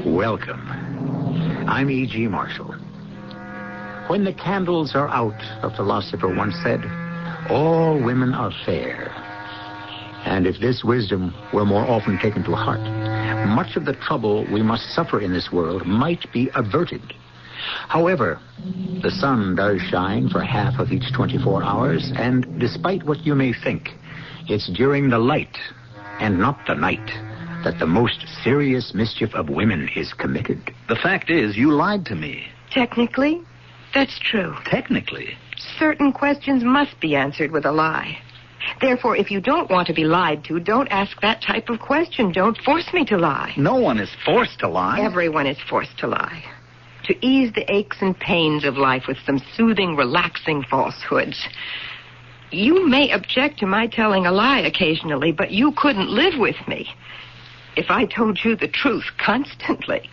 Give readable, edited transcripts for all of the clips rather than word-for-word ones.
Welcome. I'm E.G. Marshall. When the candles are out, a philosopher once said, all women are fair. And if this wisdom were more often taken to heart, much of the trouble we must suffer in this world might be averted. However, the sun does shine for half of each 24 hours, and despite what you may think, it's during the light and not the night that the most serious mischief of women is committed. The fact is, you lied to me. Technically, that's true. Technically? Certain questions must be answered with a lie. Therefore, if you don't want to be lied to, don't ask that type of question. Don't force me to lie. No one is forced to lie. Everyone is forced to lie. To ease the aches and pains of life with some soothing, relaxing falsehoods. You may object to my telling a lie occasionally, but you couldn't live with me if I told you the truth constantly.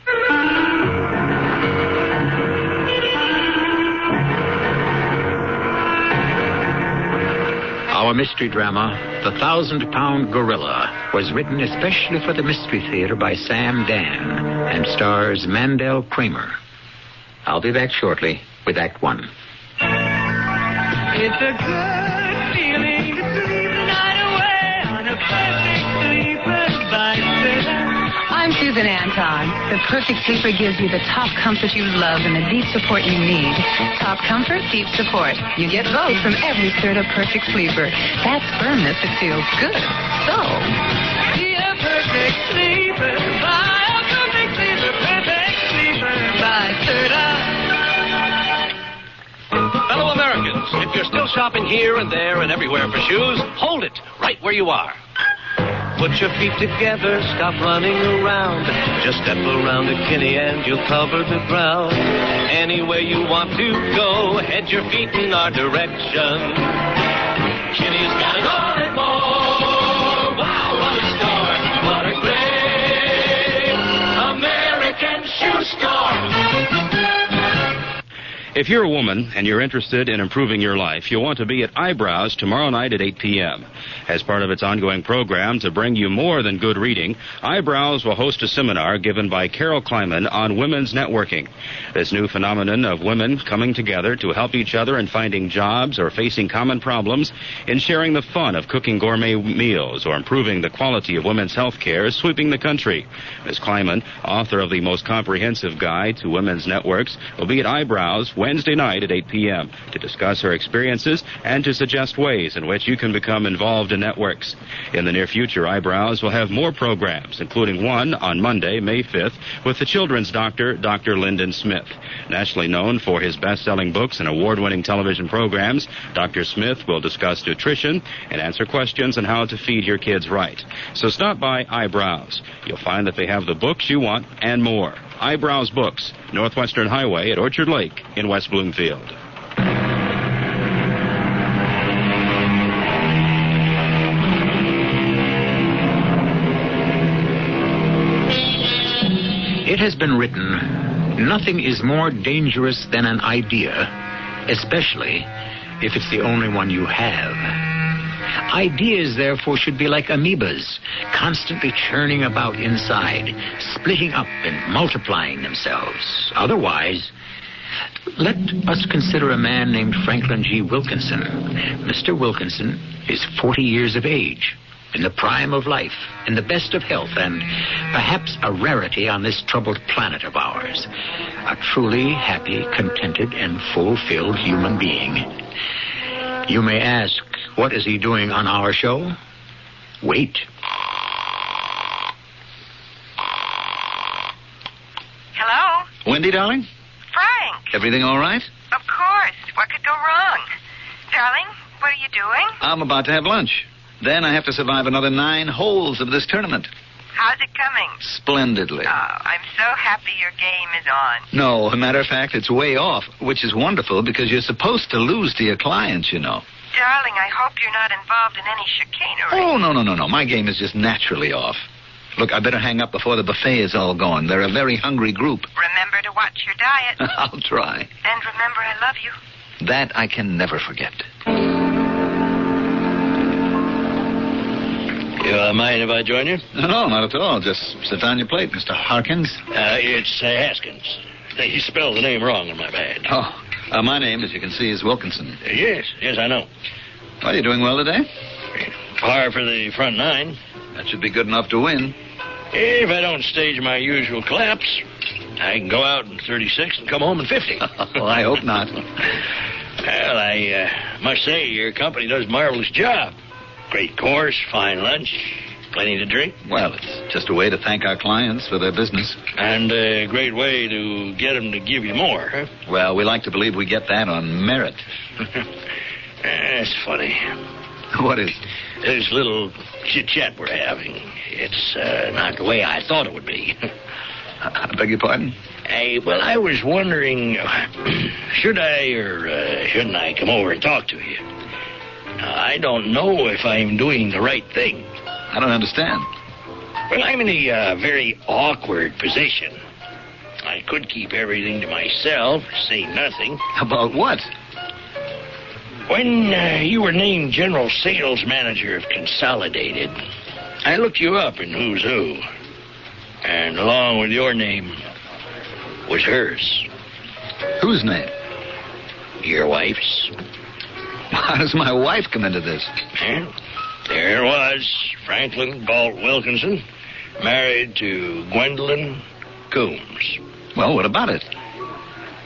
Our mystery drama, The 1,000-Pound Gorilla, was written especially for the Mystery Theater by Sam Dan and stars Mandel Kramer. I'll be back shortly with Act One. It's a good feeling to sleep the night away on a perfect sleeper by I'm Susan Anton. The Perfect Sleeper gives you the top comfort you love and the deep support you need. Top comfort, deep support. You get both from every Serta Perfect Sleeper. That's firmness that feels good. So, be a perfect sleeper by a perfect sleeper by Serta. Fellow Americans, if you're still shopping here and there and everywhere for shoes, hold it right where you are. Put your feet together, stop running around. Just step around a Kinney and you'll cover the ground. Anywhere you want to go, head your feet in our direction. Kinney's got it all and more. Wow, what a store. What a great American shoe store. If you're a woman and you're interested in improving your life, you'll want to be at Eyebrows tomorrow night at 8 p.m. As part of its ongoing program to bring you more than good reading, Eyebrows will host a seminar given by Carol Kleiman on women's networking. This new phenomenon of women coming together to help each other in finding jobs or facing common problems, in sharing the fun of cooking gourmet meals or improving the quality of women's health care is sweeping the country. Ms. Kleiman, author of the most comprehensive guide to women's networks, will be at Eyebrows Wednesday night at 8 p.m. to discuss her experiences and to suggest ways in which you can become involved in networks. In the near future, Eyebrows will have more programs, including one on Monday, May 5th, with the children's doctor, Dr. Lyndon Smith. Nationally known for his best-selling books and award-winning television programs, Dr. Smith will discuss nutrition and answer questions on how to feed your kids right. So stop by Eyebrows. You'll find that they have the books you want and more. Eyebrows Books, Northwestern Highway at Orchard Lake in West Bloomfield. It has been written, nothing is more dangerous than an idea, especially if it's the only one you have. Ideas, therefore, should be like amoebas, constantly churning about inside, splitting up and multiplying themselves. Otherwise, let us consider a man named Franklin G. Wilkinson. Mr. Wilkinson is 40 years of age, in the prime of life, in the best of health, and perhaps a rarity on this troubled planet of ours. A truly happy, contented, and fulfilled human being. You may ask, what is he doing on our show? Wait. Hello? Wendy, darling? Frank. Everything all right? Of course. What could go wrong? Darling, what are you doing? I'm about to have lunch. Then I have to survive another 9 holes of this tournament. How's it coming? Splendidly. Oh, I'm so happy your game is on. No, as a matter of fact, it's way off, which is wonderful because you're supposed to lose to your clients, you know. Darling, I hope you're not involved in any chicanery. Oh, no. My game is just naturally off. Look, I better hang up before the buffet is all gone. They're a very hungry group. Remember to watch your diet. I'll try. And remember I love you. That I can never forget. You mind if I join you? No, not at all. Just sit down your plate, Mr. Harkins. It's Haskins. You spelled the name wrong on my pad. Oh, my name, as you can see, is Wilkinson. Yes, I know. Well, you doing well today? Par for the front nine. That should be good enough to win. If I don't stage my usual collapse, I can go out in 36 and come home in 50. Well, I hope not. Well, I must say, your company does a marvelous job. Great course, fine lunch, plenty to drink. Well, it's just a way to thank our clients for their business. And a great way to get them to give you more, huh? Well, we like to believe we get that on merit. That's funny. What is? This little chit-chat we're having. It's not the way I thought it would be. I beg your pardon? I was wondering, should I or shouldn't I come over and talk to you? I don't know if I'm doing the right thing. I don't understand. Well, I'm in a very awkward position. I could keep everything to myself, say nothing. About what? When you were named General Sales Manager of Consolidated, I looked you up in Who's Who. And along with your name was hers. Whose name? Your wife's. How does my wife come into this? Well, there was Franklin Galt Wilkinson, married to Gwendolyn Coombs. Well, what about it?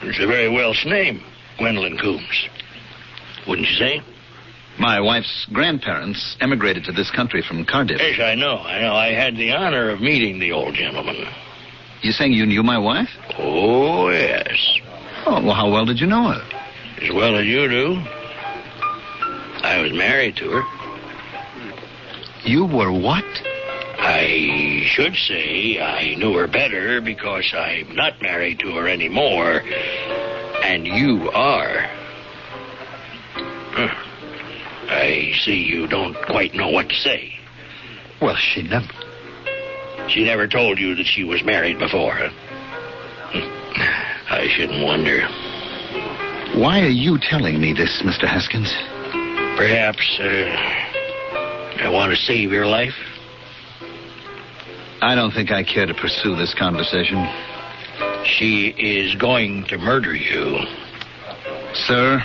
It's a very Welsh name, Gwendolyn Coombs. Wouldn't you say? My wife's grandparents emigrated to this country from Cardiff. Yes, I know. I had the honor of meeting the old gentleman. You saying you knew my wife? Oh, yes. Oh, well, how well did you know her? As well as you do. I was married to her. You were what? I should say I knew her better because I'm not married to her anymore. And you are. I see you don't quite know what to say. Well, she never... She never told you that she was married before, huh? I shouldn't wonder. Why are you telling me this, Mr. Haskins? Perhaps, I want to save your life. I don't think I care to pursue this conversation. She is going to murder you. Sir,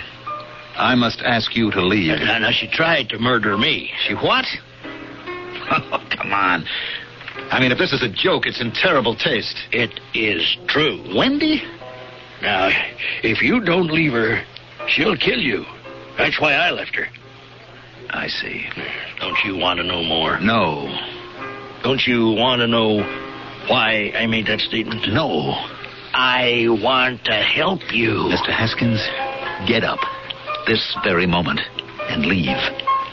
I must ask you to leave. Now, she tried to murder me. She what? Oh, come on. I mean, if this is a joke, it's in terrible taste. It is true. Wendy? Now, if you don't leave her, she'll kill you. That's why I left her. I see. Don't you want to know more? No. Don't you want to know why I made that statement? No. I want to help you. Mr. Haskins, get up this very moment and leave.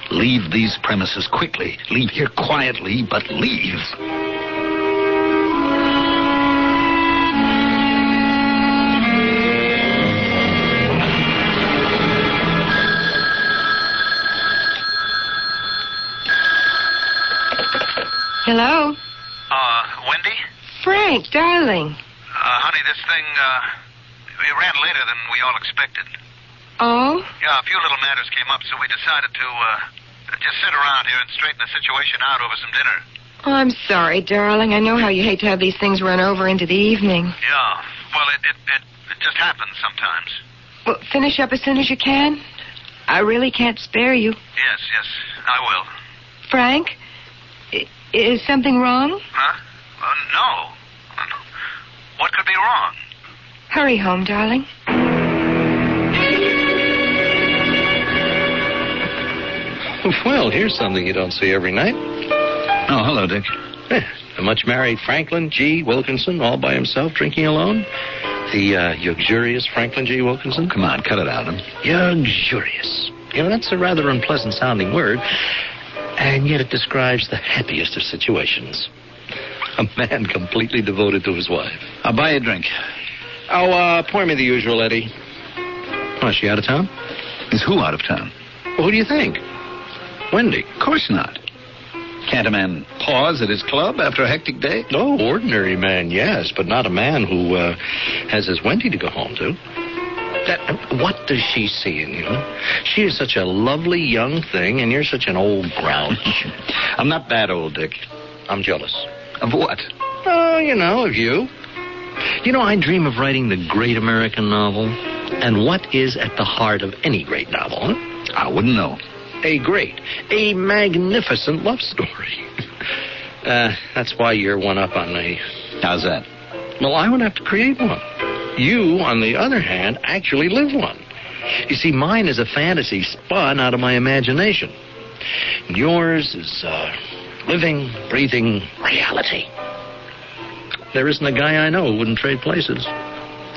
Leave these premises quickly. Leave here quietly, but leave. Hello? Wendy? Frank, darling. Honey, this thing, it ran later than we all expected. Oh? Yeah, a few little matters came up, so we decided to, just sit around here and straighten the situation out over some dinner. Oh, I'm sorry, darling. I know how you hate to have these things run over into the evening. Yeah, well, it just happens sometimes. Well, finish up as soon as you can. I really can't spare you. Yes, I will. Frank, is something wrong? Huh? No. What could be wrong? Hurry home, darling. Well, here's something you don't see every night. Oh, hello, Dick. A much-married Franklin G. Wilkinson all by himself drinking alone. The luxurious Franklin G. Wilkinson. Oh, come on, cut it out. Luxurious. You know, that's a rather unpleasant-sounding word, and yet it describes the happiest of situations. A man completely devoted to his wife. I'll buy you a drink. Oh, pour me the usual, Eddie. Oh, is she out of town? Is who out of town? Well, who do you think? Wendy. Of course not. Can't a man pause at his club after a hectic day? No, ordinary man, yes, but not a man who has his Wendy to go home to. What does she see in you? She is such a lovely young thing, and you're such an old grouch. I'm not that old, Dick. I'm jealous. Of what? Oh, of you. I dream of writing the great American novel. And what is at the heart of any great novel, huh? I wouldn't know. A magnificent love story. That's why you're one up on me. How's that? Well, I would have to create one. You, on the other hand, actually live one. You see, mine is a fantasy spun out of my imagination. Yours is living, breathing reality. There isn't a guy I know who wouldn't trade places.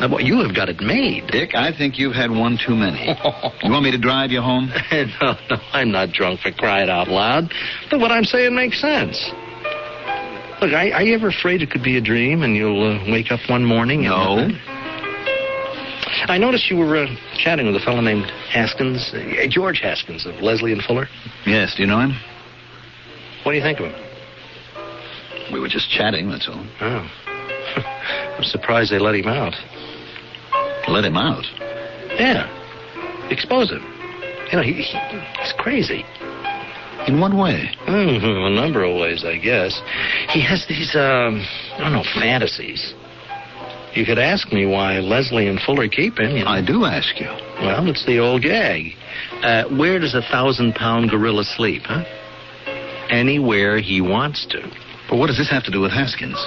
Now, boy, you have got it made. Dick, I think you've had one too many. You want me to drive you home? No, I'm not drunk, for crying out loud. But what I'm saying makes sense. Look, are you ever afraid it could be a dream and you'll wake up one morning? No. I noticed you were chatting with a fellow named Haskins, George Haskins of Leslie and Fuller. Yes, do you know him? What do you think of him? We were just chatting, that's all. Oh. I'm surprised they let him out. Let him out? Yeah. Expose him. He's crazy. In what way? A number of ways, I guess. He has these, fantasies. You could ask me why Leslie and Fuller keep him. I do ask you. Well, it's the old gag. Where does a 1,000-pound gorilla sleep, huh? Anywhere he wants to. But what does this have to do with Haskins?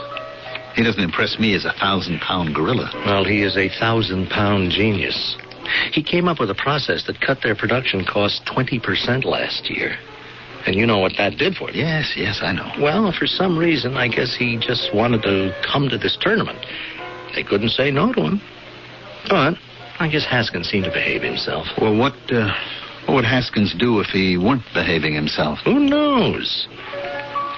He doesn't impress me as a 1,000-pound gorilla. Well, he is a 1,000-pound genius. He came up with a process that cut their production costs 20% last year. And you know what that did for them. Yes, I know. Well, for some reason, I guess he just wanted to come to this tournament. They couldn't say no to him. But I guess Haskins seemed to behave himself. Well, what would Haskins do if he weren't behaving himself? Who knows?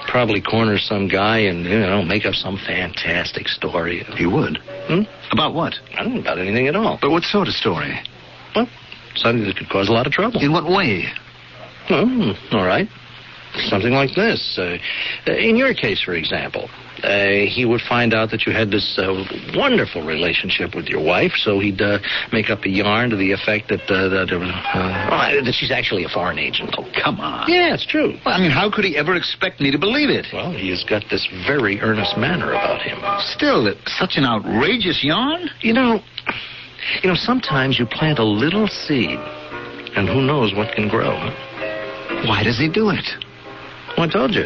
Probably corner some guy and, make up some fantastic story. He would? About what? I don't know about anything at all. But what sort of story? Well, something that could cause a lot of trouble. In what way? All right. Something like this. In your case, for example, he would find out that you had this wonderful relationship with your wife, so he'd make up a yarn to the effect that she's actually a foreign agent. Oh, come on. Yeah, it's true. Well, how could he ever expect me to believe it? Well, he has got this very earnest manner about him. Still, such an outrageous yarn? Sometimes you plant a little seed, and who knows what can grow, huh? Why does he do it? Well, I told you.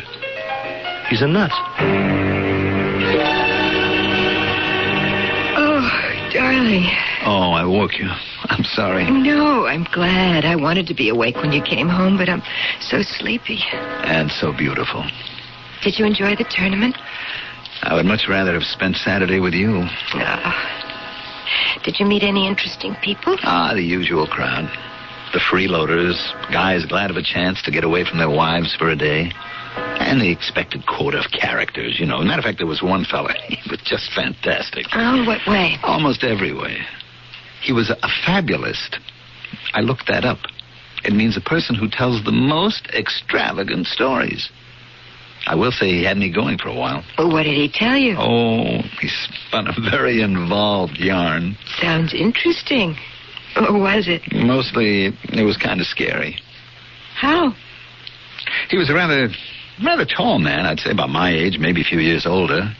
He's a nut. Oh, darling. Oh, I woke you. I'm sorry. No, I'm glad. I wanted to be awake when you came home, but I'm so sleepy. And so beautiful. Did you enjoy the tournament? I would much rather have spent Saturday with you. Did you meet any interesting people? The usual crowd. The freeloaders, guys glad of a chance to get away from their wives for a day. And the expected quota of characters, Matter of fact, there was one fella. He was just fantastic. Oh, what way? Almost every way. He was a fabulist. I looked that up. It means a person who tells the most extravagant stories. I will say he had me going for a while. Well, what did he tell you? Oh, he spun a very involved yarn. Sounds interesting. Or was it? Mostly, it was kind of scary. How? He was a rather tall man, I'd say about my age, maybe a few years older.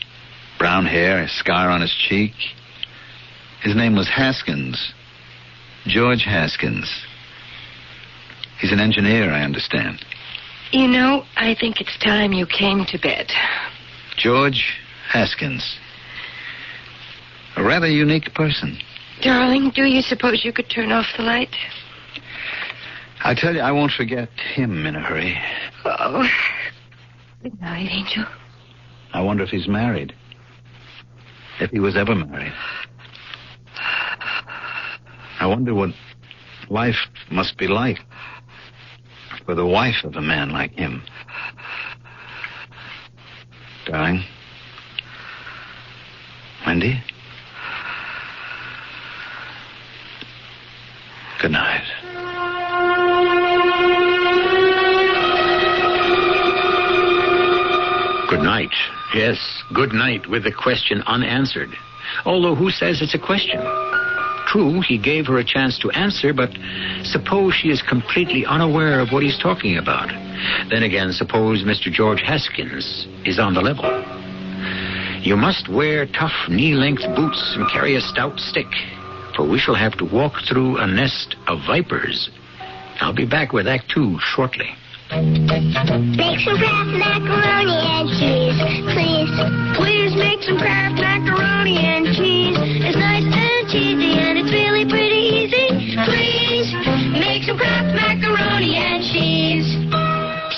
Brown hair, a scar on his cheek. His name was Haskins. George Haskins. He's an engineer, I understand. I think it's time you came to bed. George Haskins. A rather unique person. Darling, do you suppose you could turn off the light? I tell you, I won't forget him in a hurry. Oh. Good night, Angel. I wonder if he's married. If he was ever married. I wonder what life must be like for the wife of a man like him. Darling. Wendy? Good night. Good night. Yes, good night with the question unanswered. Although who says it's a question? true, he gave her a chance to answer, but suppose she is completely unaware of what he's talking about. Then again, suppose Mr. George Haskins is on the level. You must wear tough knee-length boots and carry a stout stick, for we shall have to walk through a nest of vipers. I'll be back with Act 2 shortly. Make some Kraft macaroni and cheese, please. Please make some Kraft macaroni and cheese. It's nice and cheesy and it's really pretty easy. Please make some Kraft macaroni and cheese.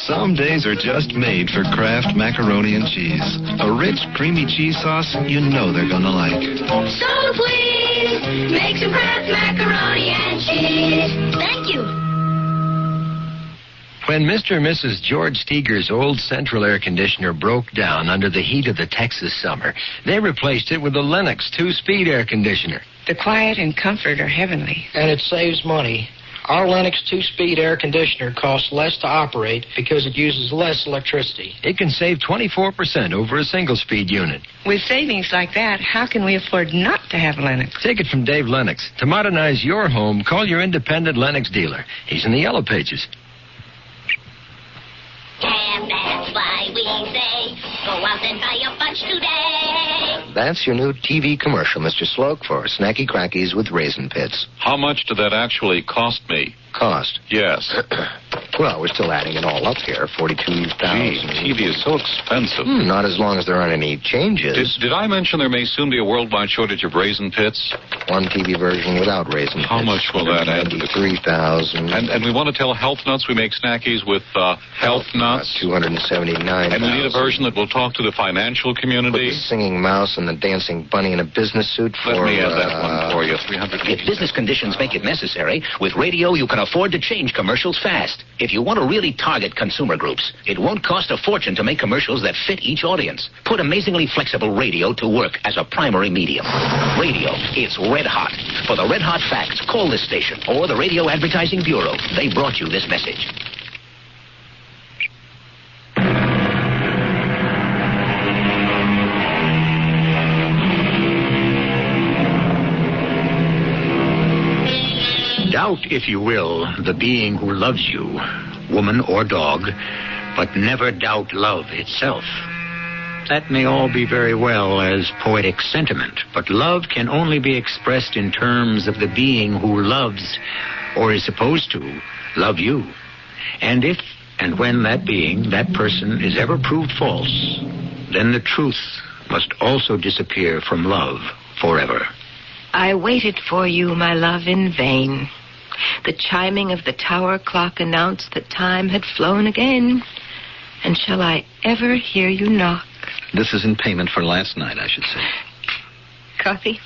Some days are just made for Kraft macaroni and cheese. A rich, creamy cheese sauce you know they're gonna like. So please make some Kraft macaroni and cheese. Thank you. When Mr. and Mrs. George Steger's old central air conditioner broke down under the heat of the Texas summer, they replaced it with a Lennox 2-speed air conditioner. The quiet and comfort are heavenly. And it saves money. Our Lennox 2-speed air conditioner costs less to operate because it uses less electricity. It can save 24% over a single-speed unit. With savings like that, how can we afford not to have Lennox? Take it from Dave Lennox. To modernize your home, call your independent Lennox dealer. He's in the Yellow Pages. And that's why we say, go out and buy a bunch today. That's your new TV commercial, Mr. Sloak, for Snacky Crackies with Raisin Pits. How much did that actually cost me? Cost? Yes. Well, we're still adding it all up here. $42,000. Gee, TV is so expensive. Not as long as there aren't any changes. Did I mention there may soon be a worldwide shortage of Raisin Pits? One TV version without Raisin Pits. How much will that add to the... $3,000. And we want to tell Health Nuts we make Snackies with Health Nuts. $279,000. And we need a version that will talk to the financial community. With the singing mouse and the dancing bunny in a business suit for... Let me add that one for you. $300. If business conditions make it necessary, with radio you can afford to change commercials fast. If you want to really target consumer groups, it won't cost a fortune to make commercials that fit each audience. Put amazingly flexible radio to work as a primary medium. Radio, it's red hot. For the red hot facts, call this station or the Radio Advertising Bureau. They brought you this message. Doubt, if you will, the being who loves you, woman or dog, but never doubt love itself. That may all be very well as poetic sentiment, but love can only be expressed in terms of the being who loves, or is supposed to, love you. And if and when that being, that person, is ever proved false, then the truth must also disappear from love forever. I waited for you, my love, in vain. The chiming of the tower clock announced that time had flown again. And shall I ever hear you knock? This is in payment for last night, I should say. Coffee?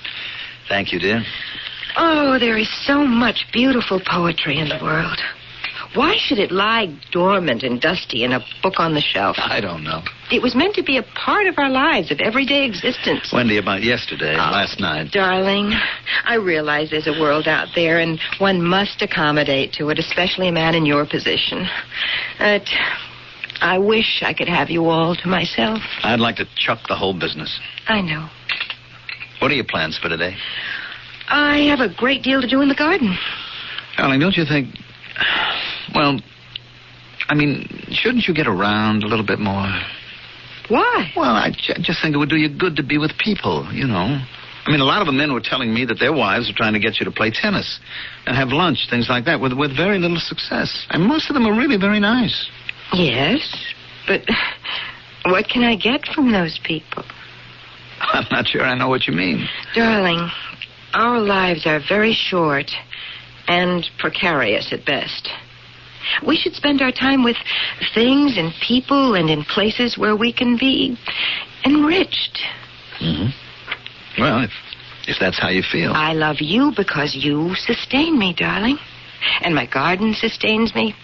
Thank you, dear. Oh, there is so much beautiful poetry in the world. Why should it lie dormant and dusty in a book on the shelf? I don't know. It was meant to be a part of our lives, of everyday existence. Wendy, about yesterday, last night. Darling, I realize there's a world out there, and one must accommodate to it, especially a man in your position. But I wish I could have you all to myself. I'd like to chuck the whole business. I know. What are your plans for today? I have a great deal to do in the garden. Darling, don't you think... Well, I mean, shouldn't you get around a little bit more? Why? Well, I just think it would do you good to be with people, you know. I mean, a lot of the men were telling me that their wives are trying to get you to play tennis and have lunch, things like that, with very little success. And most of them are really very nice. Yes, but what can I get from those people? I'm not sure I know what you mean. Darling, our lives are very short and precarious at best. We should spend our time with things and people and in places where we can be enriched. Mm-hmm. Well, if that's how you feel. I love you because you sustain me, darling. And my garden sustains me.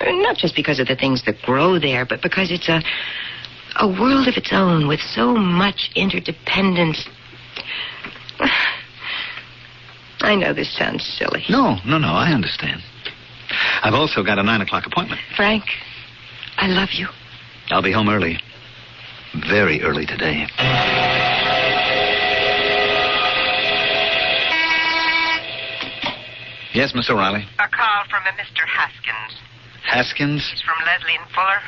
Not just because of the things that grow there, but because it's a world of its own with so much interdependence. I know this sounds silly. No, I understand. I've also got a 9 o'clock appointment. Frank, I love you. I'll be home early. Very early today. Yes, Miss O'Reilly. A call from a Mr. Haskins. Haskins? He's from Leslie and Fuller.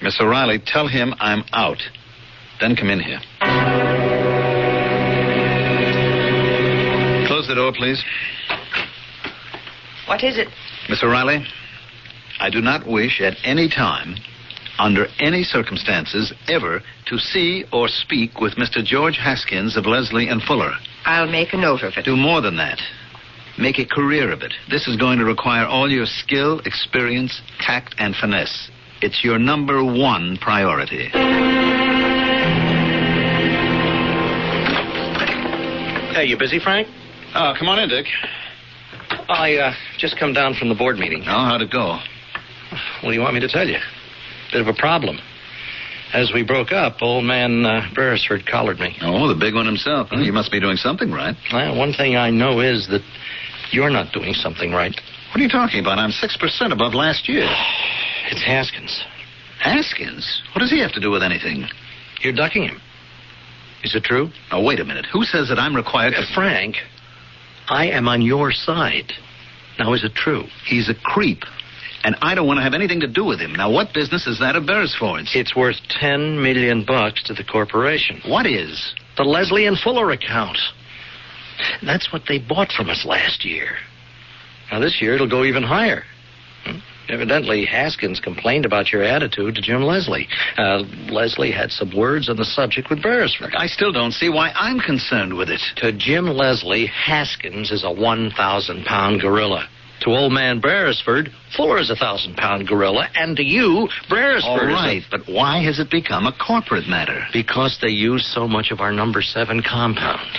Miss O'Reilly, tell him I'm out. Then come in here. Close the door, please. What is it? Miss O'Reilly, I do not wish at any time, under any circumstances, ever to see or speak with Mr. George Haskins of Leslie and Fuller. I'll make a note of it. Do more than that. Make a career of it. This is going to require all your skill, experience, tact, and finesse. It's your number one priority. Hey, you busy, Frank? Oh, come on in, Dick. I just come down from the board meeting. Oh, how'd it go? What do you want me to tell you? Bit of a problem. As we broke up, old man Beresford collared me. Oh, the big one himself. Huh? You must be doing something right. Well, one thing I know is that you're not doing something right. What are you talking about? I'm 6% above last year. It's Haskins. Haskins? What does he have to do with anything? You're ducking him. Is it true? Oh, wait a minute. Who says that I'm required to... Frank, I am on your side. Now, is it true? He's a creep. And I don't want to have anything to do with him. Now, what business is that of Beresford's? It's worth $10 million to the corporation. What is? The Leslie and Fuller account. That's what they bought from us last year. Now, this year, it'll go even higher. Evidently, Haskins complained about your attitude to Jim Leslie. Leslie had some words on the subject with Beresford. I still don't see why I'm concerned with it. To Jim Leslie, Haskins is a 1,000-pound gorilla. To old man Beresford, Fuller is a 1,000-pound gorilla. And to you, Beresford All right, but why has it become a corporate matter? Because they use so much of our number 7 compound.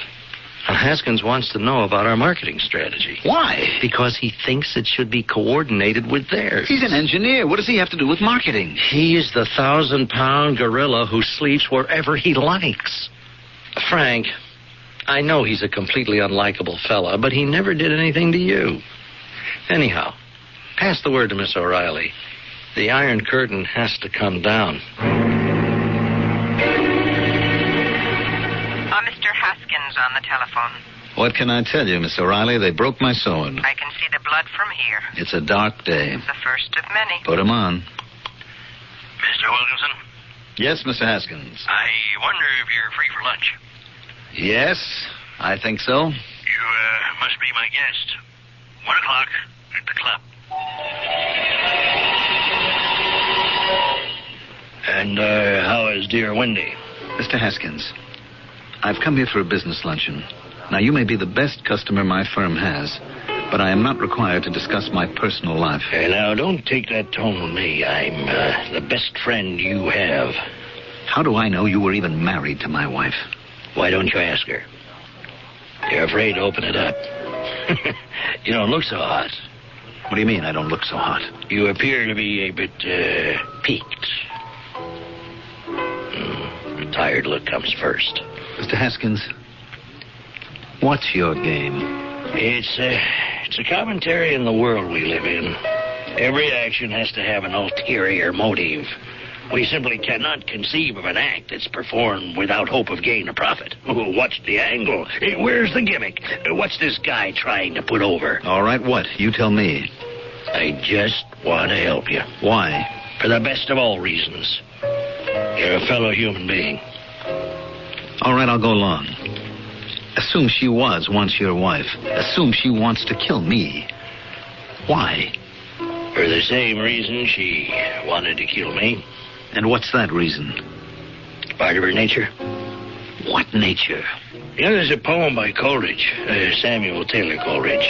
Now, Haskins wants to know about our marketing strategy. Why? Because he thinks it should be coordinated with theirs. He's an engineer. What does he have to do with marketing? He's the 1,000-pound gorilla who sleeps wherever he likes. Frank, I know he's a completely unlikable fella, but he never did anything to you. Anyhow, pass the word to Miss O'Reilly. The Iron Curtain has to come down. Mr. Haskins on the telephone. What can I tell you, Miss O'Reilly? They broke my sewing. I can see the blood from here. It's a dark day. The first of many. Put 'em on. Mr. Wilkinson? Yes, Mr. Haskins. I wonder if you're free for lunch. Yes, I think so. You must be my guest. 1 o'clock at the club. And how is dear Wendy? Mr. Haskins, I've come here for a business luncheon. Now, you may be the best customer my firm has, but I am not required to discuss my personal life. Hey, now, don't take that tone with me. I'm the best friend you have. How do I know you were even married to my wife? Why don't you ask her? You're afraid to open it up. You don't look so hot. What do you mean I don't look so hot? You appear to be a bit peaked. The tired look comes first. Mr. Haskins, what's your game? It's a commentary in the world we live in. Every action has to have an ulterior motive. We simply cannot conceive of an act that's performed without hope of gain or profit. What's the angle? Where's the gimmick? What's this guy trying to put over? All right, what? You tell me. I just want to help you. Why? For the best of all reasons. You're a fellow human being. All right, I'll go along. Assume she was once your wife. Assume she wants to kill me. Why? For the same reason she wanted to kill me. And what's that reason? Part of her nature. What nature? You know, there's a poem by Coleridge, Samuel Taylor Coleridge.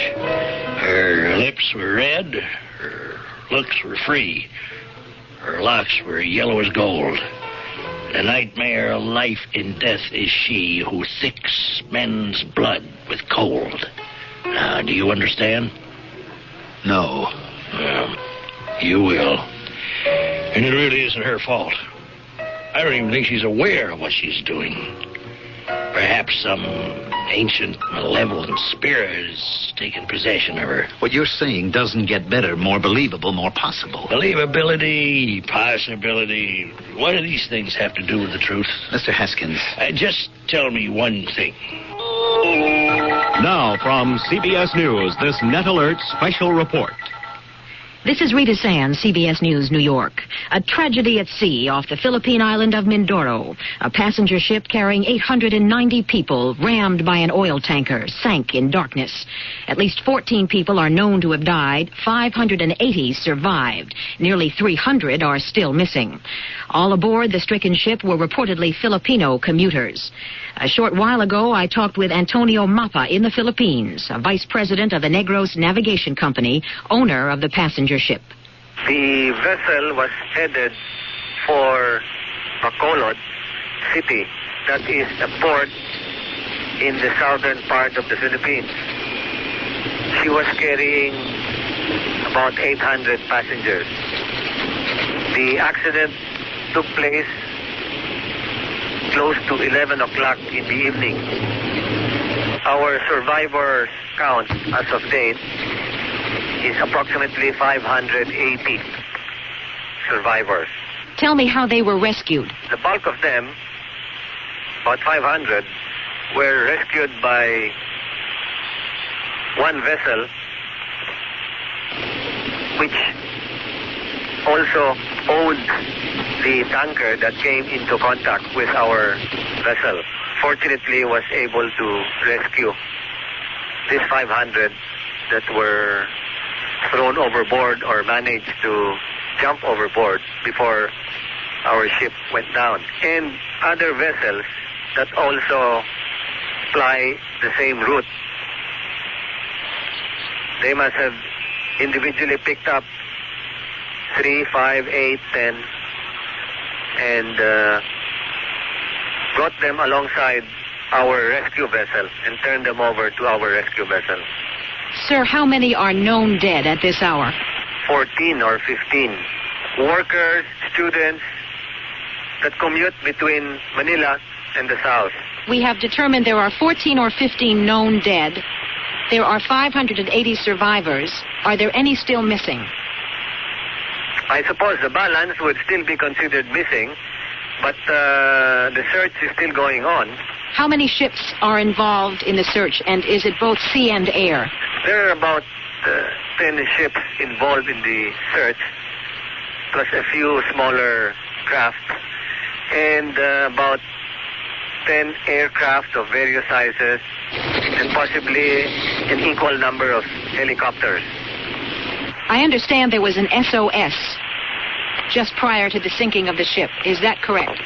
Her lips were red, her looks were free, her locks were yellow as gold. The nightmare of life in death is she who thicks men's blood with cold. Now, do you understand? No. Well, you will. And it really isn't her fault. I don't even think she's aware of what she's doing. Perhaps some ancient, malevolent spirit has taken possession of her. What you're saying doesn't get better, more believable, more possible. Believability, possibility, what do these things have to do with the truth? Mr. Haskins. Just tell me one thing. Now, from CBS News, this Net Alert special report. This is Rita Sands, CBS News, New York. A tragedy at sea off the Philippine island of Mindoro. A passenger ship carrying 890 people, rammed by an oil tanker, sank in darkness. At least 14 people are known to have died. 580 survived. Nearly 300 are still missing. All aboard the stricken ship were reportedly Filipino commuters. A short while ago, I talked with Antonio Mapa in the Philippines, a vice president of the Negros Navigation Company, owner of the passenger ship. The vessel was headed for Bacolod City, that is a port in the southern part of the Philippines. She was carrying about 800 passengers. The accident took place close to 11 o'clock in the evening. Our survivor count as of date is approximately 580 survivors. Tell me how they were rescued. The bulk of them, about 500, were rescued by one vessel, which also owned the tanker that came into contact with our vessel. Fortunately, was able to rescue these 500 that were thrown overboard or managed to jump overboard before our ship went down. And other vessels that also ply the same route. They must have individually picked up 3, 5, 8, 10, and brought them alongside our rescue vessel and turned them over to our rescue vessel. Sir, how many are known dead at this hour? 14 or 15. Workers, students that commute between Manila and the south. We have determined there are 14 or 15 known dead. There are 580 survivors. Are there any still missing? I suppose the balance would still be considered missing, but the search is still going on. How many ships are involved in the search, and is it both sea and air? There are about 10 ships involved in the search, plus a few smaller craft, and about 10 aircraft of various sizes, and possibly an equal number of helicopters. I understand there was an SOS just prior to the sinking of the ship. Is that correct?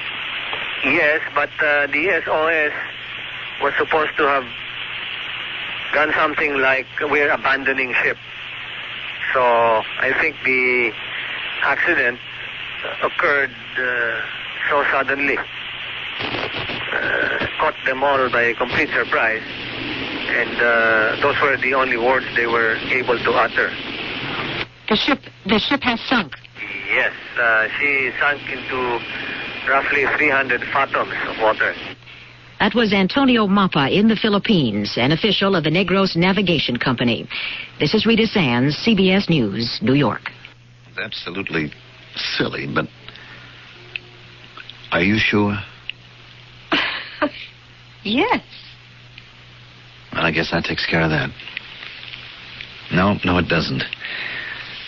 Yes, but the SOS was supposed to have done something like we're abandoning ship. So I think the accident occurred so suddenly. Caught them all by a complete surprise. And those were the only words they were able to utter. The ship has sunk. Yes, she sunk into roughly 300 fathoms of water. That was Antonio Mapa in the Philippines, an official of the Negros Navigation Company. This is Rita Sands, CBS News, New York. It's absolutely silly, but are you sure? Yes. Well, I guess that takes care of that. No, it doesn't.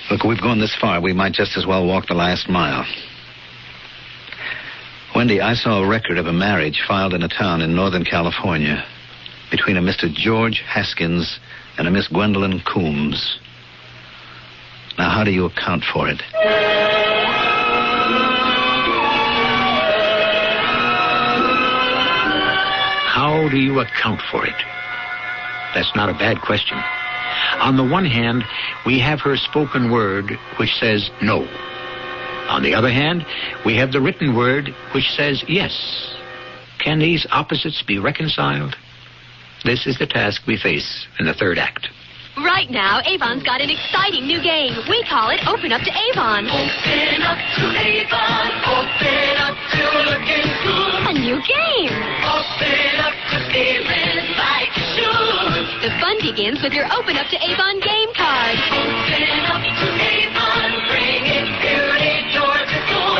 Look, we've gone this far. We might just as well walk the last mile. Wendy, I saw a record of a marriage filed in a town in Northern California between a Mr. George Haskins and a Miss Gwendolyn Coombs. Now, how do you account for it? How do you account for it? That's not a bad question. On the one hand, we have her spoken word, which says no. On the other hand, we have the written word, which says yes. Can these opposites be reconciled? This is the task we face in the third act. Right now, Avon's got an exciting new game. We call it Open Up to Avon. Open up to Avon. Open up to looking good. A new game. Open up to feeling like you should. The fun begins with your Open Up to Avon game card. Open up to Avon. Bringing beauty door to door.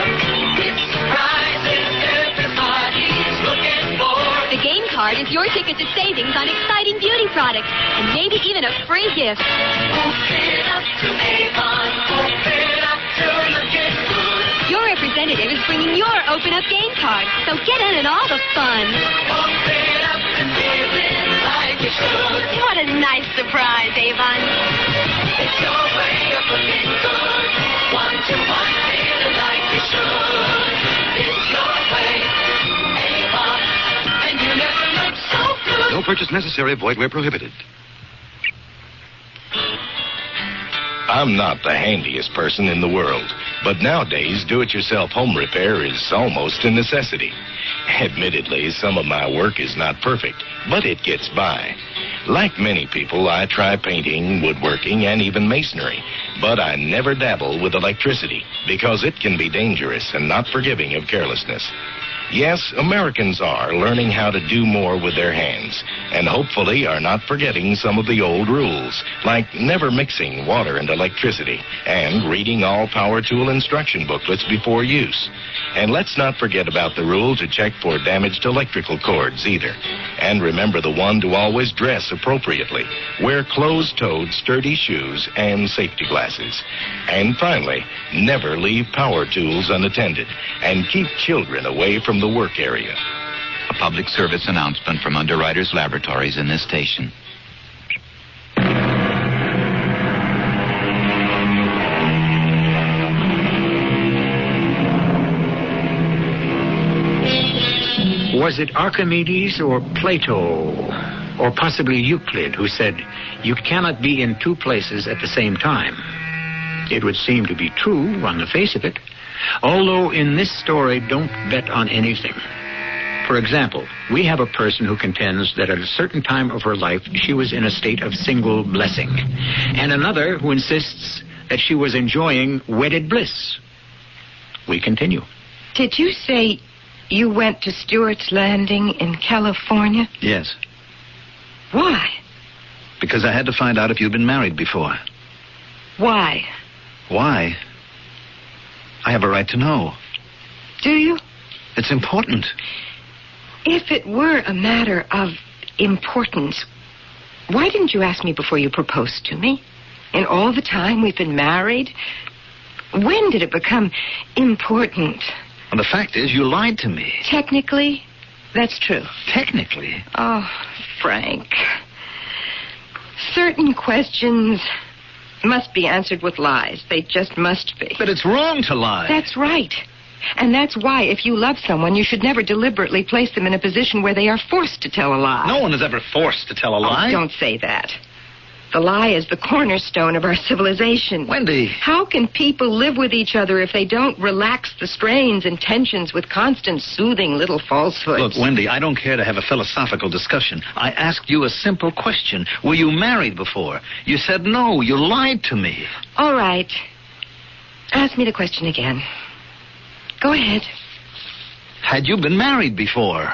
With surprises everybody's looking for. The game card is with your ticket to savings on exciting beauty products and maybe even a free gift. Your representative is bringing your Open Up game card, so get in and all the fun. What a nice surprise, Avon. It's your way of looking good. 1 to 1, feeling like you should. It's your way, Avon, and you never look so good. No purchase necessary. Void where prohibited. I'm not the handiest person in the world, but nowadays do-it-yourself home repair is almost a necessity. Admittedly, some of my work is not perfect, but it gets by. Like many people, I try painting, woodworking, and even masonry, but I never dabble with electricity because it can be dangerous and not forgiving of carelessness. Yes, Americans are learning how to do more with their hands, and hopefully are not forgetting some of the old rules, like never mixing water and electricity, and reading all power tool instruction booklets before use. And let's not forget about the rule to check for damaged electrical cords either. And remember the one to always dress appropriately. Wear closed-toed, sturdy shoes and safety glasses. And finally, never leave power tools unattended, and keep children away from the work area. A public service announcement from Underwriters Laboratories in this station. Was it Archimedes or Plato, or possibly Euclid, who said, "You cannot be in two places at the same time"? It would seem to be true on the face of it, although in this story, don't bet on anything. For example, we have a person who contends that at a certain time of her life, she was in a state of single blessing, and another who insists that she was enjoying wedded bliss. We continue. Did you say you went to Stewart's Landing in California? Yes, Why? because I had to find out if you'd been married before. Why? Why? I have a right to know. Do you? It's important. If it were a matter of importance, why didn't you ask me before you proposed to me? In all the time we've been married? When did it become important? Well, the fact is, you lied to me. Technically, that's true. Technically? Oh, Frank. Certain questions must be answered with lies. They just must be. But it's wrong to lie. That's right. And that's why, if you love someone, you should never deliberately place them in a position where they are forced to tell a lie. No one is ever forced to tell a lie. Oh, don't say that. The lie is the cornerstone of our civilization. Wendy. How can people live with each other if they don't relax the strains and tensions with constant soothing little falsehoods? Look, Wendy, I don't care to have a philosophical discussion. I asked you a simple question. Were you married before? You said no. You lied to me. All right. Ask me the question again. Go ahead. Had you been married before?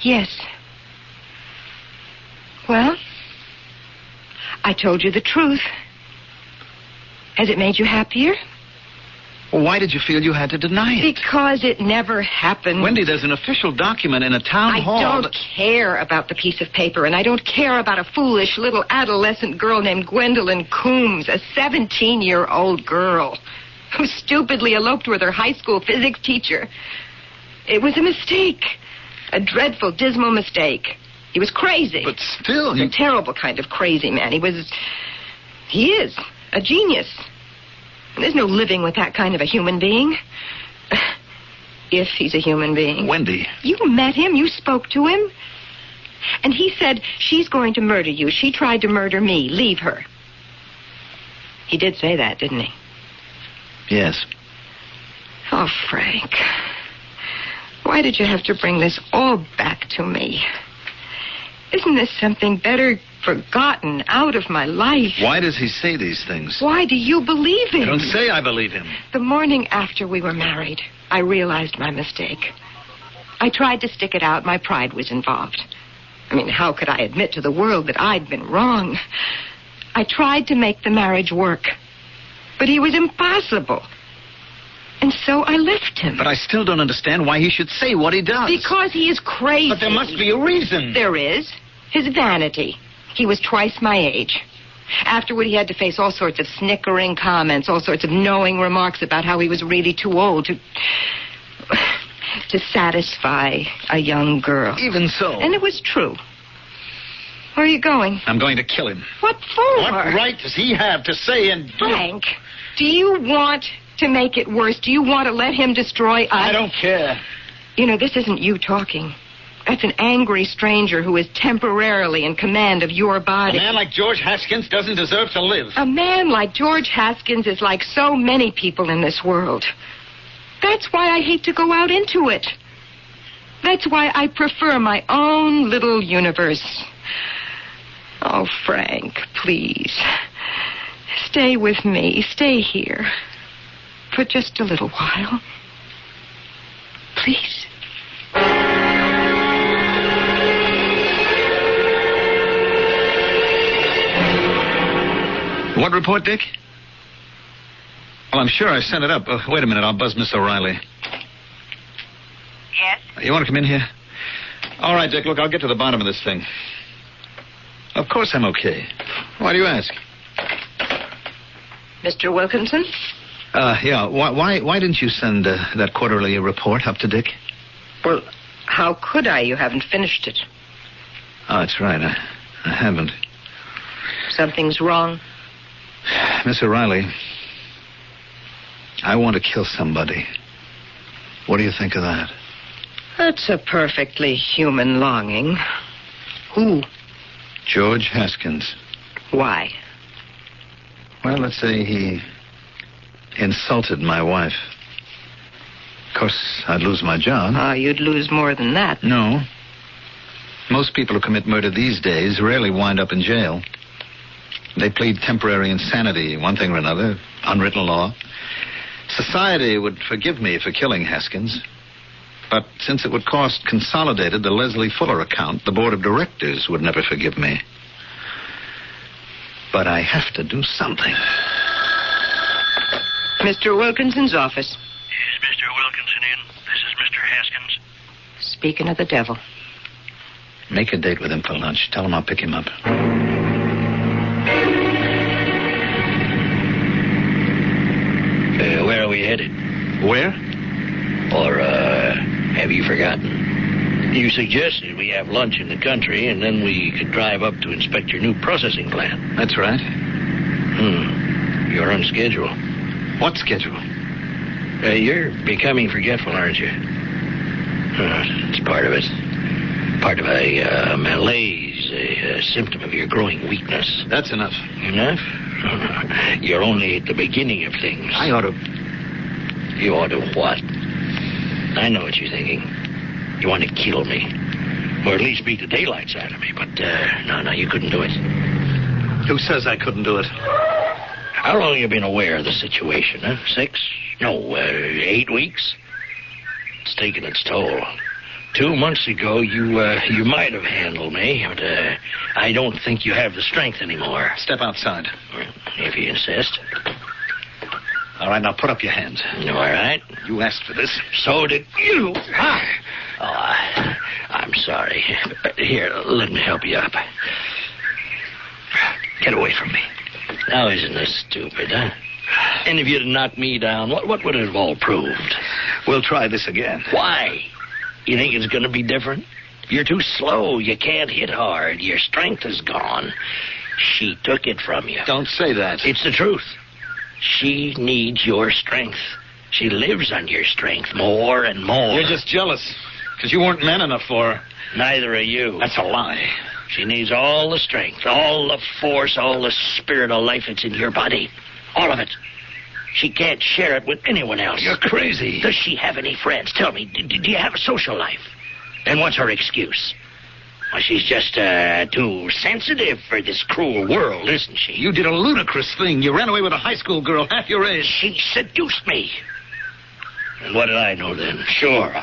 Yes. Well, I told you the truth. Has it made you happier? Well, why did you feel you had to deny it? Because it never happened. Wendy, there's an official document in a town hall. I don't care about the piece of paper, and I don't care about a foolish little adolescent girl named Gwendolyn Coombs, a 17-year-old girl who stupidly eloped with her high school physics teacher. It was a mistake. A dreadful, dismal mistake. He was crazy. But still... A terrible kind of crazy man. He is a genius. And there's no living with that kind of a human being. If he's a human being. Wendy. You met him. You spoke to him. And he said, she's going to murder you. She tried to murder me. Leave her. He did say that, didn't he? Yes. Oh, Frank. Why did you have to bring this all back to me? Isn't this something better forgotten out of my life? Why does he say these things? Why do you believe him? I don't say I believe him. The morning after we were married, I realized my mistake. I tried to stick it out. My pride was involved. I mean, how could I admit to the world that I'd been wrong? I tried to make the marriage work, but he was impossible. And so I left him. But I still don't understand why he should say what he does. Because he is crazy. But there must be a reason. There is. His vanity. He was twice my age. Afterward, he had to face all sorts of snickering comments, all sorts of knowing remarks about how he was really too old to satisfy a young girl. Even so. And it was true. Where are you going? I'm going to kill him. What for? What right does he have to say and do? Frank, do you want to make it worse? Do you want to let him destroy us? I don't care. You know, this isn't you talking. That's an angry stranger who is temporarily in command of your body. A man like George Haskins doesn't deserve to live. A man like George Haskins is like so many people in this world. That's why I hate to go out into it. That's why I prefer my own little universe. Oh, Frank, please. Stay with me. Stay here. For just a little while. Please. What report, Dick? Well, I'm sure I sent it up. Wait a minute, I'll buzz Miss O'Reilly. Yes? You want to come in here? All right, Dick, look, I'll get to the bottom of this thing. Of course I'm okay. Why do you ask? Mr. Wilkinson? Yeah. Why didn't you send that quarterly report up to Dick? Well, how could I? You haven't finished it. Oh, that's right. I haven't. Something's wrong. Miss O'Reilly, I want to kill somebody. What do you think of that? That's a perfectly human longing. Who? George Haskins. Why? Well, let's say he insulted my wife. Of course, I'd lose my job. You'd lose more than that. No. Most people who commit murder these days rarely wind up in jail. They plead temporary insanity, one thing or another, unwritten law. Society would forgive me for killing Haskins. But since it would cost Consolidated the Leslie Fuller account, the board of directors would never forgive me. But I have to do something. Mr. Wilkinson's office. Is Mr. Wilkinson in? This is Mr. Haskins. Speaking of the devil. Make a date with him for lunch. Tell him I'll pick him up. Where are we headed? Where? Or, have you forgotten? You suggested we have lunch in the country, and then we could drive up to inspect your new processing plant. That's right. You're on schedule. What schedule? You're becoming forgetful, aren't you? It's part of it. Part of a malaise, a symptom of your growing weakness. That's enough. Enough? You're only at the beginning of things. I ought to... You ought to what? I know what you're thinking. You want to kill me. Or at least beat the daylights out of me. But, no, you couldn't do it. Who says I couldn't do it? How long have you been aware of the situation, huh? 6? No, 8 weeks? It's taken its toll. 2 months ago, you might have handled me, but I don't think you have the strength anymore. Step outside. If you insist. All right, now put up your hands. All right. You asked for this. So did you. Oh, I'm sorry. Here, let me help you up. Get away from me. Now, isn't this stupid, huh? And if you'd knocked me down, what would it have all proved? We'll try this again. Why? You think it's going to be different? You're too slow. You can't hit hard. Your strength is gone. She took it from you. Don't say that. It's the truth. She needs your strength. She lives on your strength more and more. You're just jealous because you weren't man enough for her. Neither are you. That's a lie. She needs all the strength, all the force, all the spirit of life that's in your body. All of it. She can't share it with anyone else. You're crazy. Does she have any friends? Tell me, do you have a social life? And what's her excuse? Well, she's just too sensitive for this cruel world, isn't she? You did a ludicrous thing. You ran away with a high school girl half your age. She seduced me. And what did I know then? Sure,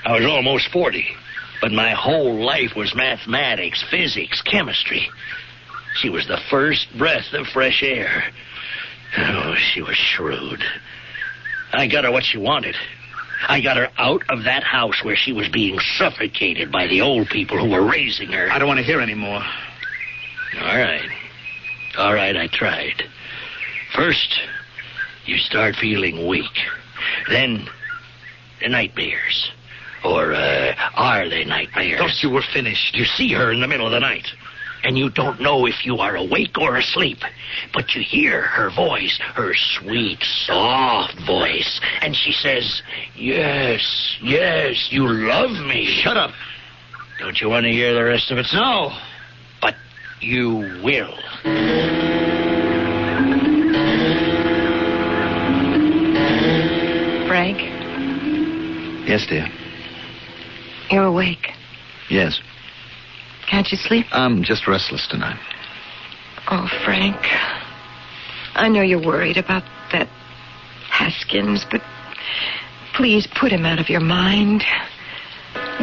I was almost 40. But my whole life was mathematics, physics, chemistry. She was the first breath of fresh air. Oh, she was shrewd. I got her what she wanted. I got her out of that house where she was being suffocated by the old people who were raising her. I don't want to hear any more. All right. All right, I tried. First, you start feeling weak. Then, the nightmares. Or, are they nightmares? Thought you were finished. You see her in the middle of the night, and you don't know if you are awake or asleep. But you hear her voice, her sweet, soft voice, and she says, yes, yes, you love me. Shut up. Don't you want to hear the rest of it? No. But you will. Frank, Yes, dear. you're awake. Yes. Can't you sleep? I'm just restless tonight. Oh, Frank. I know you're worried about that Haskins, but please put him out of your mind.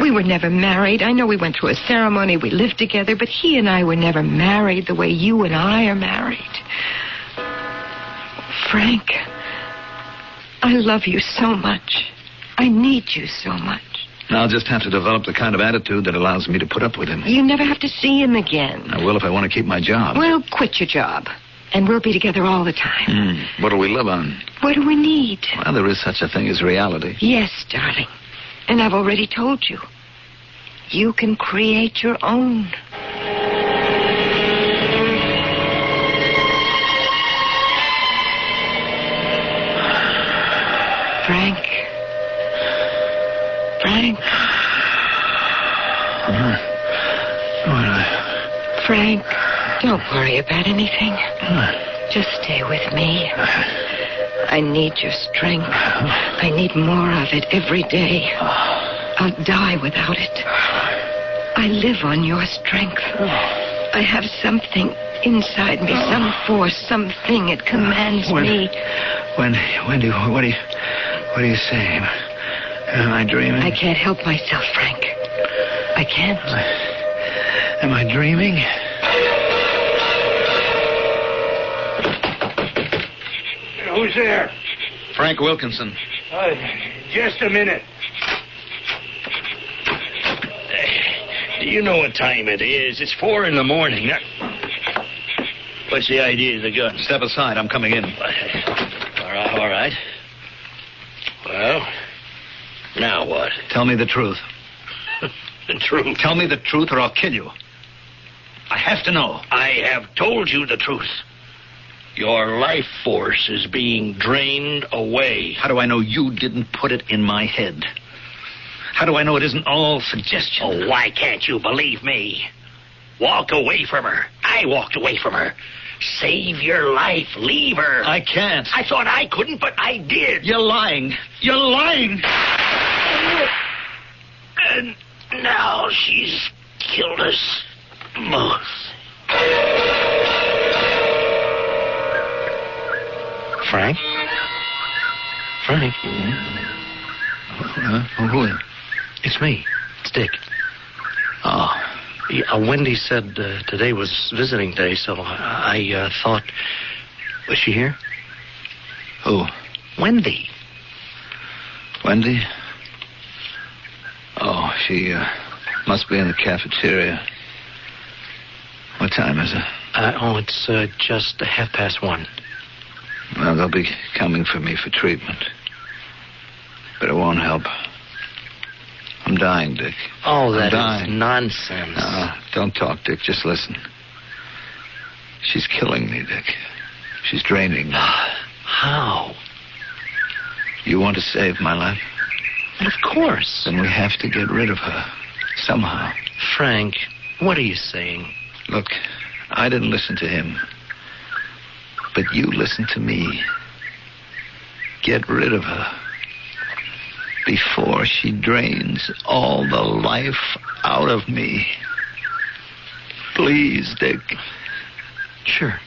We were never married. I know we went through a ceremony, we lived together, but he and I were never married the way you and I are married. Frank, I love you so much. I need you so much. I'll just have to develop the kind of attitude that allows me to put up with him. You never have to see him again. I will if I want to keep my job. Well, quit your job, and we'll be together all the time. What'll we live on? What do we need? Well, there is such a thing as reality. Yes, darling. And I've already told you. You can create your own. Frank. Frank. Frank, don't worry about anything. Just stay with me. I need your strength. I need more of it every day. I'll die without it. I live on your strength. I have something inside me, some force, something. It commands me. Wendy, what are you saying? Am I dreaming? I can't help myself, Frank. I can't. Am I dreaming? Who's there? Frank Wilkinson. Just a minute. Do you know what time it is? It's 4 a.m. What's the idea of the gun? Step aside. I'm coming in. All right. Well, now what? Tell me the truth. The truth? Tell me the truth or I'll kill you. I have to know. I have told you the truth. Your life force is being drained away. How do I know you didn't put it in my head? How do I know it isn't all suggestion? Oh, why can't you believe me? Walk away from her. I walked away from her. Save your life. Leave her. I can't. I thought I couldn't, but I did. You're lying. You're lying. And now she's killed us both. Frank? Frank? Who? It's me. It's Dick. Oh. Yeah, Wendy said today was visiting day, so I thought... Was she here? Who? Wendy. Wendy? Oh, she must be in the cafeteria. What time is it? It's just 1:30. Well, they'll be coming for me for treatment. But it won't help. I'm dying, Dick. Oh, I'm that dying. is nonsense. No, don't talk, Dick. Just listen. She's killing me, Dick. She's draining me. How? You want to save my life? Of course. Then we have to get rid of her. Somehow. Frank, what are you saying? Look, I didn't listen to him. But you listen to me. Get rid of her. Before she drains all the life out of me. Please, Dick. Sure.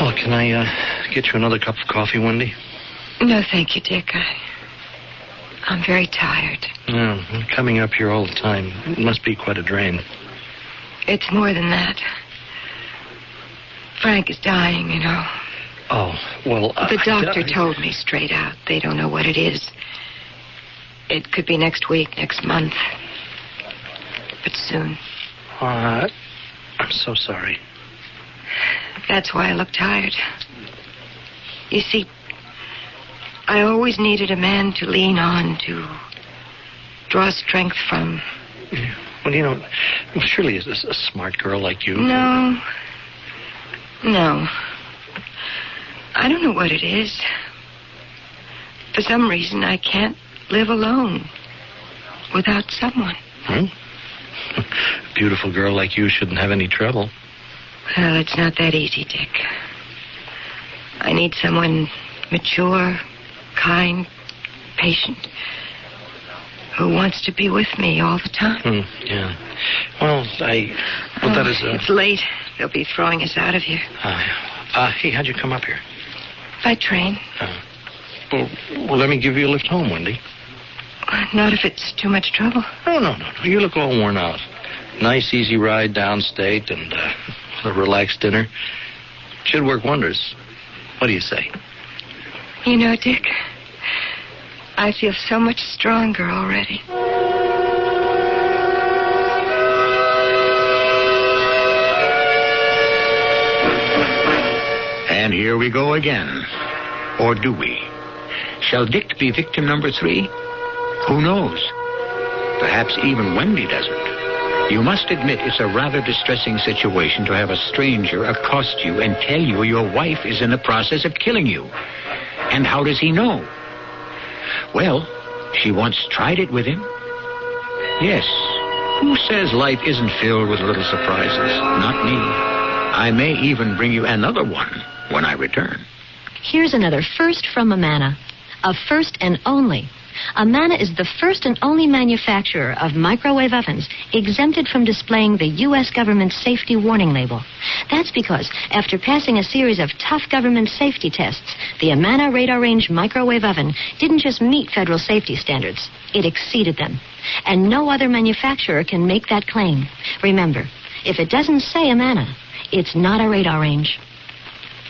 Oh, can I get you another cup of coffee, Wendy? No, thank you, Dick. I'm very tired. Coming up here all the time. It must be quite a drain. It's more than that. Frank is dying, you know. Oh, well... The doctor told me straight out. They don't know what it is. It could be next week, next month. But soon. I'm so sorry. That's why I look tired. You see, I always needed a man to lean on, to draw strength from. Well, you know, Shirley is a smart girl like you. No. I don't know what it is. For some reason, I can't live alone without someone. A beautiful girl like you shouldn't have any trouble. Well, it's not that easy, Dick. I need someone mature, kind, patient, who wants to be with me all the time. Yeah. Well, that is... It's late. They'll be throwing us out of here. Hey, how'd you come up here? By train. Well, let me give you a lift home, Wendy. Not if it's too much trouble. No. You look all worn out. Nice, easy ride downstate and a relaxed dinner. Should work wonders. What do you say? You know, Dick, I feel so much stronger already. And here we go again. Or do we? Shall Dick be victim number 3? Who knows? Perhaps even Wendy doesn't. You must admit it's a rather distressing situation to have a stranger accost you and tell you your wife is in the process of killing you. And how does he know? Well, she once tried it with him. Yes. Who says life isn't filled with little surprises? Not me. I may even bring you another one when I return. Here's another first from Amana. A first and only. Amana is the first and only manufacturer of microwave ovens exempted from displaying the U.S. government safety warning label. That's because after passing a series of tough government safety tests, the Amana radar range microwave oven didn't just meet federal safety standards, it exceeded them. And no other manufacturer can make that claim. Remember, if it doesn't say Amana, it's not a radar range.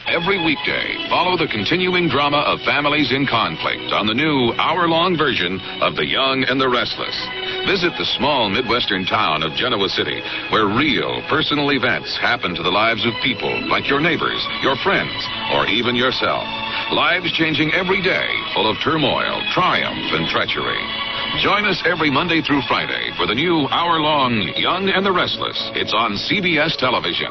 Every weekday, follow the continuing drama of families in conflict on the new hour-long version of The Young and the Restless. Visit the small Midwestern town of Genoa City, where real, personal events happen to the lives of people like your neighbors, your friends, or even yourself. Lives changing every day, full of turmoil, triumph, and treachery. Join us every Monday through Friday for the new hour-long Young and the Restless. It's on CBS television.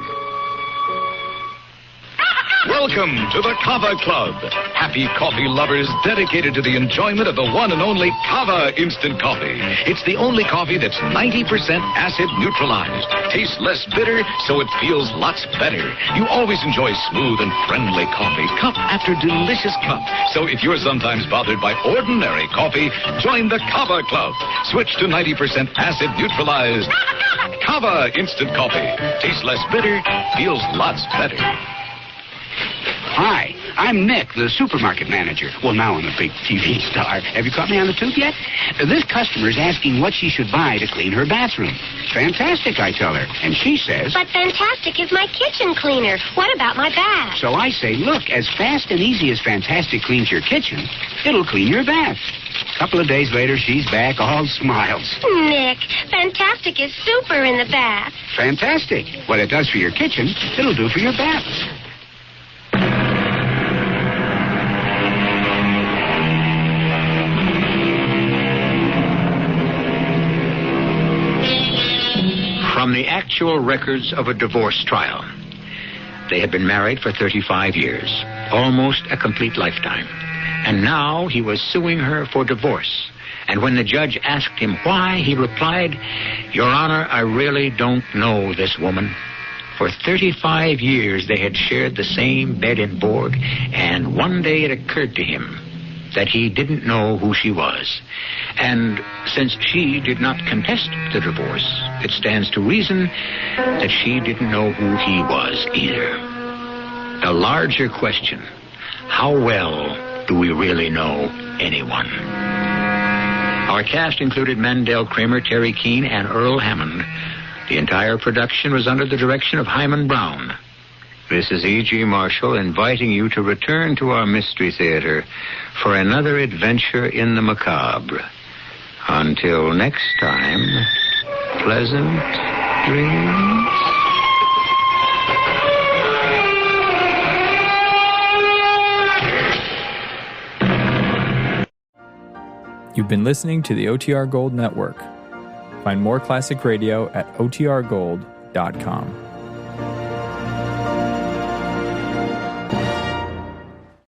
Welcome to the Kava Club. Happy coffee lovers dedicated to the enjoyment of the one and only Kava Instant Coffee. It's the only coffee that's 90% acid neutralized. Tastes less bitter, so it feels lots better. You always enjoy smooth and friendly coffee, cup after delicious cup. So if you're sometimes bothered by ordinary coffee, join the Kava Club. Switch to 90% acid neutralized Kava Instant Coffee. Tastes less bitter, feels lots better. Hi, I'm Nick, the supermarket manager. Well, now I'm a big TV star. Have you caught me on the tube yet? This customer's asking what she should buy to clean her bathroom. Fantastic, I tell her. And she says... But Fantastic is my kitchen cleaner. What about my bath? So I say, look, as fast and easy as Fantastic cleans your kitchen, it'll clean your bath. A couple of days later, she's back all smiles. Nick, Fantastic is super in the bath. Fantastic. What it does for your kitchen, it'll do for your bath. From the actual records of a divorce trial. They had been married for 35 years, almost a complete lifetime. And now he was suing her for divorce. And when the judge asked him why, he replied, "Your Honor, I really don't know this woman. For 35 years they had shared the same bed and board, and one day it occurred to him that he didn't know who she was. And since she did not contest the divorce, it stands to reason that she didn't know who he was either." The larger question, how well do we really know anyone? Our cast included Mandel Kramer, Terry Keane, and Earl Hammond. The entire production was under the direction of Hyman Brown. This is E.G. Marshall inviting you to return to our Mystery Theater for another adventure in the macabre. Until next time, pleasant dreams. You've been listening to the OTR Gold Network. Find more classic radio at otrgold.com.